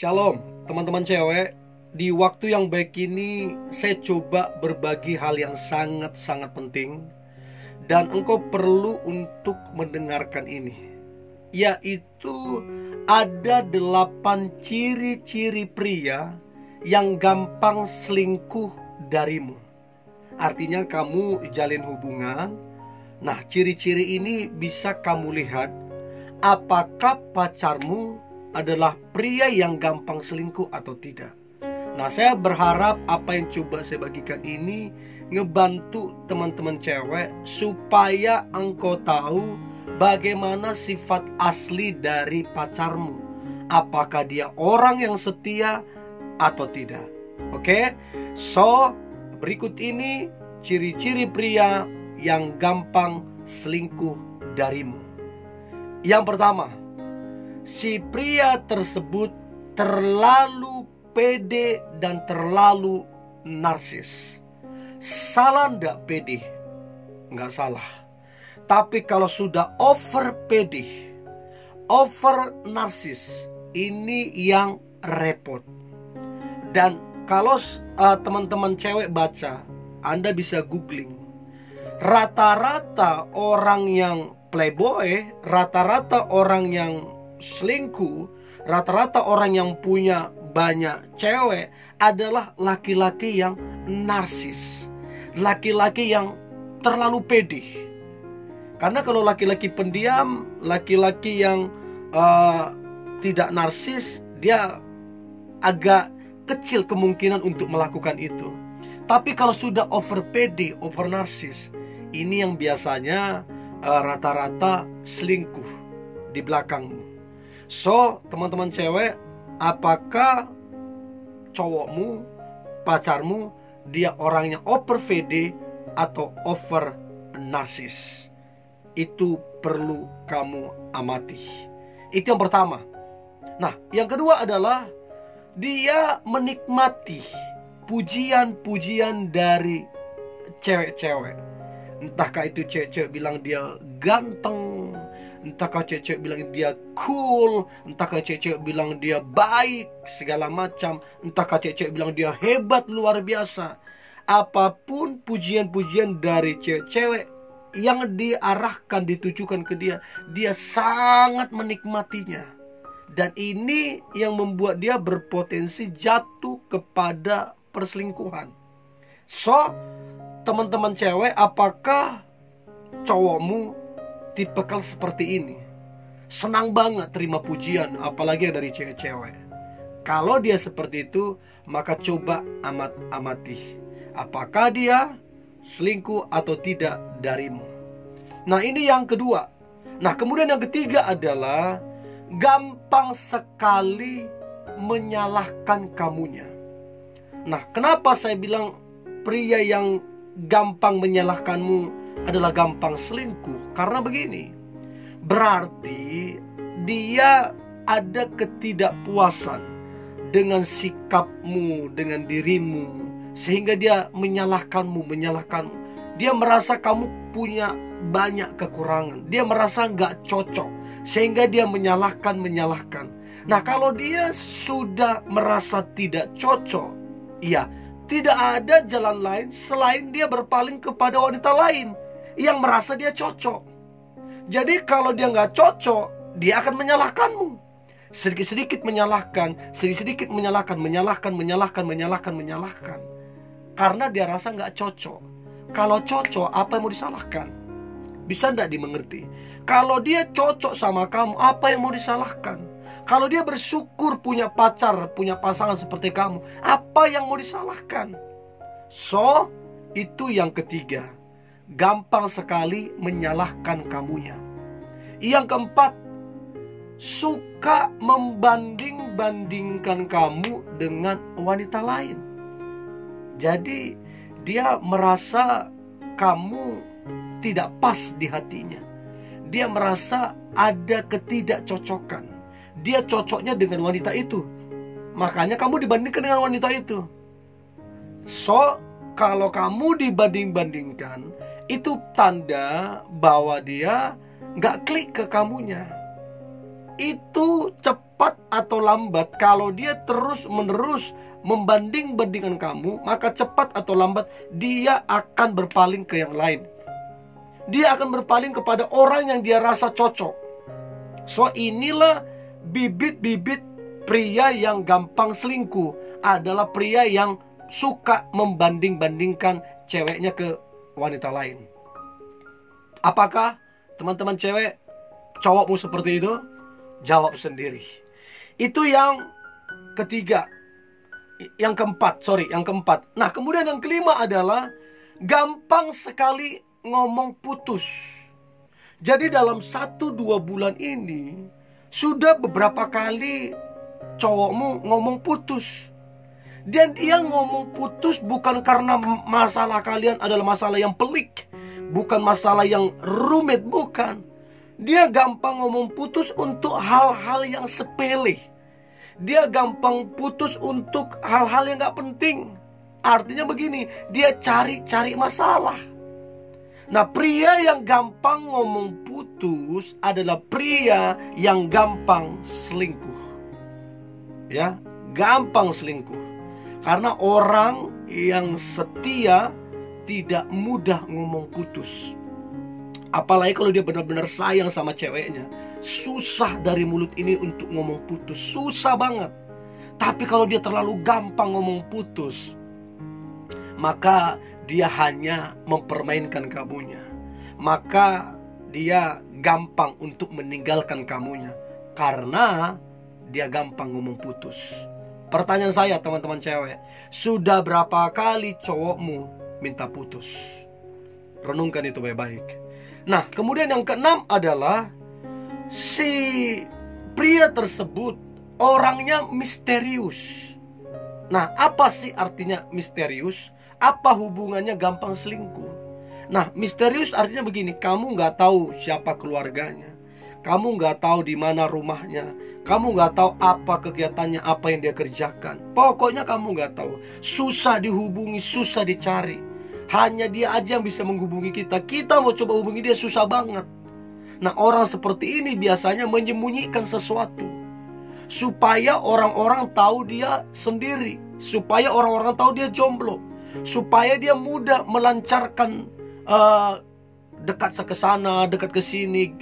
Shalom teman-teman cewek. Di waktu yang baik ini saya coba berbagi hal yang sangat-sangat penting, dan engkau perlu untuk mendengarkan ini, yaitu ada 8 ciri-ciri pria yang gampang selingkuh darimu. Artinya kamu jalin hubungan. Nah, ciri-ciri ini bisa kamu lihat apakah pacarmu adalah pria yang gampang selingkuh atau tidak. Nah, saya berharap apa yang coba saya bagikan ini ngebantu teman-teman cewek supaya engkau tahu bagaimana sifat asli dari pacarmu. Apakah dia orang yang setia atau tidak. Oke? So, berikut ini ciri-ciri pria yang gampang selingkuh darimu. Yang pertama, si pria tersebut terlalu pede dan terlalu narsis. Salah ndak pede? Nggak salah. Tapi kalau sudah over pede, over narsis, ini yang repot. Dan kalau teman-teman cewek baca, Anda bisa googling. Rata-rata orang yang playboy, rata-rata orang yang selingkuh, rata-rata orang yang punya banyak cewek adalah laki-laki yang narsis, laki-laki yang terlalu pede. Karena kalau laki-laki pendiam, laki-laki yang tidak narsis, dia agak kecil kemungkinan untuk melakukan itu. Tapi kalau sudah over pede, over narsis, ini yang biasanya rata-rata selingkuh di belakangmu. So, teman-teman cewek, apakah cowokmu, pacarmu, dia orangnya over pede atau over narsis? Itu perlu kamu amati. Itu yang pertama. Nah, yang kedua adalah dia menikmati pujian-pujian dari cewek-cewek. Entahkah itu cewek-cewek bilang dia ganteng, entahkah cewek-cewek bilang dia cool, entahkah cewek-cewek bilang dia baik, segala macam, entahkah cewek-cewek bilang dia hebat, luar biasa. Apapun pujian-pujian dari cewek-cewek yang diarahkan, ditujukan ke dia, dia sangat menikmatinya. Dan ini yang membuat dia berpotensi jatuh kepada perselingkuhan. So, teman-teman cewek, apakah cowokmu tipikal seperti ini? Senang banget terima pujian, apalagi dari cewek-cewek. Kalau dia seperti itu, maka coba amati. Apakah dia selingkuh atau tidak darimu? Nah, ini yang kedua. Nah, kemudian yang ketiga adalah gampang sekali menyalahkan kamunya. Nah, kenapa saya bilang pria yang gampang menyalahkanmu adalah gampang selingkuh? Karena begini, berarti dia ada ketidakpuasan dengan sikapmu, dengan dirimu, sehingga dia menyalahkanmu. Dia merasa kamu punya banyak kekurangan, dia merasa nggak cocok, sehingga dia menyalahkan. Nah, kalau dia sudah merasa tidak cocok, ya, tidak ada jalan lain selain dia berpaling kepada wanita lain yang merasa dia cocok. Jadi kalau dia nggak cocok, dia akan menyalahkanmu. Sedikit-sedikit menyalahkan. Karena dia rasa nggak cocok. Kalau cocok, apa yang mau disalahkan? Bisa nggak dimengerti? Kalau dia cocok sama kamu, apa yang mau disalahkan? Kalau dia bersyukur punya pacar, punya pasangan seperti kamu, apa yang mau disalahkan? So, itu yang ketiga. Gampang sekali menyalahkan kamunya. Yang keempat, suka membanding-bandingkan kamu dengan wanita lain. Jadi, dia merasa kamu tidak pas di hatinya. Dia merasa ada ketidakcocokan. Dia cocoknya dengan wanita itu, makanya kamu dibandingkan dengan wanita itu. So, kalau kamu dibanding-bandingkan, itu tanda bahwa dia nggak klik ke kamunya. Itu cepat cepat atau lambat, kalau dia terus-menerus membanding-bandingkan kamu, maka cepat atau lambat dia akan berpaling ke yang lain. Dia akan berpaling kepada orang yang dia rasa cocok. So inilah bibit-bibit pria yang gampang selingkuh, adalah pria yang suka membanding-bandingkan ceweknya ke wanita lain. Apakah teman-teman cewek, cowokmu seperti itu? Jawab sendiri. Itu yang ketiga. Yang keempat. Nah, kemudian yang kelima adalah gampang sekali ngomong putus. Jadi dalam 1-2 bulan ini sudah beberapa kali cowokmu ngomong putus. Dan dia ngomong putus bukan karena masalah kalian adalah masalah yang pelik, bukan masalah yang rumit, bukan. Dia gampang ngomong putus untuk hal-hal yang sepele. Dia gampang putus untuk hal-hal yang gak penting. Artinya begini, dia cari masalah. Nah, pria yang gampang ngomong putus adalah pria yang gampang selingkuh. Ya, gampang selingkuh. Karena orang yang setia tidak mudah ngomong putus. Apalagi kalau dia benar-benar sayang sama ceweknya, susah dari mulut ini untuk ngomong putus, susah banget. Tapi kalau dia terlalu gampang ngomong putus, maka dia hanya mempermainkan kamunya. Maka dia gampang untuk meninggalkan kamunya, karena dia gampang ngomong putus. Pertanyaan saya, teman-teman cewek, sudah berapa kali cowokmu minta putus? Renungkan itu baik-baik. Nah, kemudian yang keenam adalah si pria tersebut orangnya misterius. Nah, apa sih artinya misterius? Apa hubungannya gampang selingkuh? Nah, misterius artinya begini, kamu gak tahu siapa keluarganya, kamu gak tahu di mana rumahnya, kamu gak tahu apa kegiatannya, apa yang dia kerjakan. Pokoknya kamu gak tahu. Susah dihubungi, susah dicari. Hanya dia aja yang bisa menghubungi kita. Kita mau coba hubungi dia susah banget. Nah, orang seperti ini biasanya menyembunyikan sesuatu supaya orang-orang tahu dia sendiri, supaya orang-orang tahu dia jomblo, supaya dia mudah melancarkan dekat ke sana, dekat ke sini,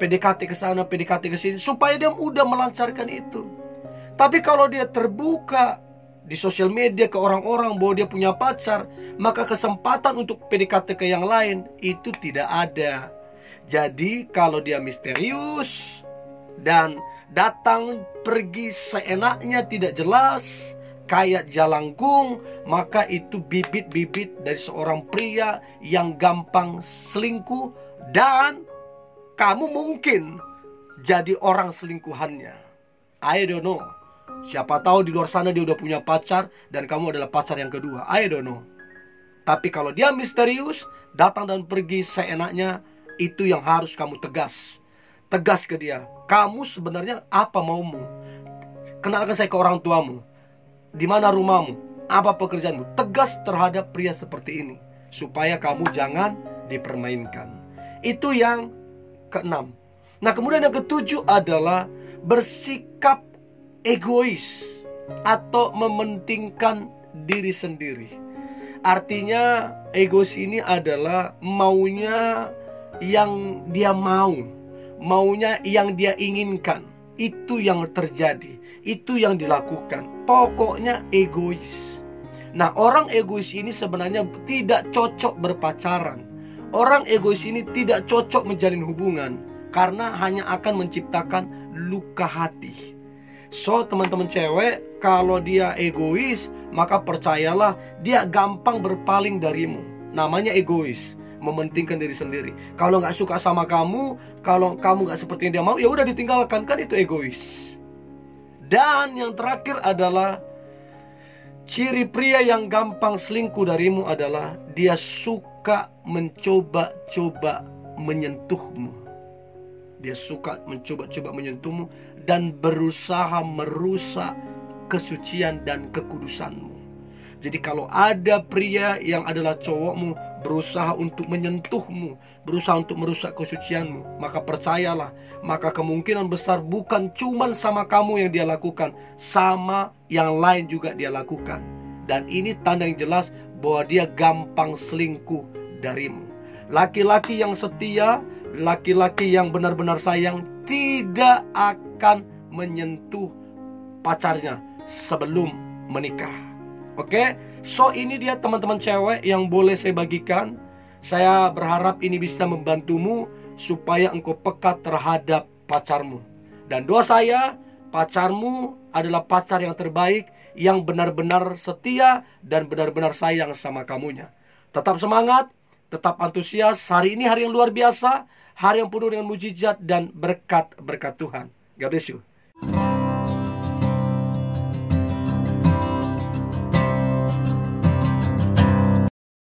PDKT ke sana, PDKT ke sini, supaya dia mudah melancarkan itu. Tapi kalau dia terbuka di sosial media ke orang-orang bahwa dia punya pacar, maka kesempatan untuk PDKT ke yang lain itu tidak ada. Jadi kalau dia misterius dan datang pergi seenaknya, tidak jelas, kayak jalangkung, maka itu bibit-bibit dari seorang pria yang gampang selingkuh. Dan kamu mungkin jadi orang selingkuhannya. I don't know. Siapa tahu di luar sana dia udah punya pacar dan kamu adalah pacar yang kedua. I don't know. Tapi kalau dia misterius, datang dan pergi seenaknya, itu yang harus kamu tegas. Tegas ke dia. Kamu sebenarnya apa maumu? Kenalkan saya ke orang tuamu. Di mana rumahmu? Apa pekerjaanmu? Tegas terhadap pria seperti ini, supaya kamu jangan dipermainkan. Itu yang keenam. Nah, kemudian yang ketujuh adalah bersikap egois atau mementingkan diri sendiri. Artinya egois ini adalah maunya yang dia mau, maunya yang dia inginkan. Itu yang terjadi, itu yang dilakukan. Pokoknya egois. Nah, orang egois ini sebenarnya tidak cocok berpacaran. Orang egois ini tidak cocok menjalin hubungan, karena hanya akan menciptakan luka hati. So, teman-teman cewek, kalau dia egois, maka percayalah dia gampang berpaling darimu. Namanya egois, mementingkan diri sendiri. Kalau nggak suka sama kamu, kalau kamu nggak seperti yang dia mau, ya udah ditinggalkan, kan itu egois. Dan yang terakhir adalah ciri pria yang gampang selingkuh darimu adalah dia suka mencoba-coba menyentuhmu. Dia suka mencoba-coba menyentuhmu dan berusaha merusak kesucian dan kekudusanmu. Jadi kalau ada pria yang adalah cowokmu berusaha untuk menyentuhmu, berusaha untuk merusak kesucianmu, maka percayalah, maka kemungkinan besar bukan cuman sama kamu yang dia lakukan, sama yang lain juga dia lakukan. Dan ini tanda yang jelas bahwa dia gampang selingkuh darimu. Laki-laki yang setia, laki-laki yang benar-benar sayang tidak akan menyentuh pacarnya sebelum menikah. Oke, so ini dia teman-teman cewek yang boleh saya bagikan. Saya berharap ini bisa membantumu supaya engkau peka terhadap pacarmu. Dan doa saya, pacarmu adalah pacar yang terbaik, yang benar-benar setia dan benar-benar sayang sama kamunya. Tetap semangat, tetap antusias. Hari ini hari yang luar biasa, hari yang penuh dengan mujizat dan berkat-berkat Tuhan. God bless you.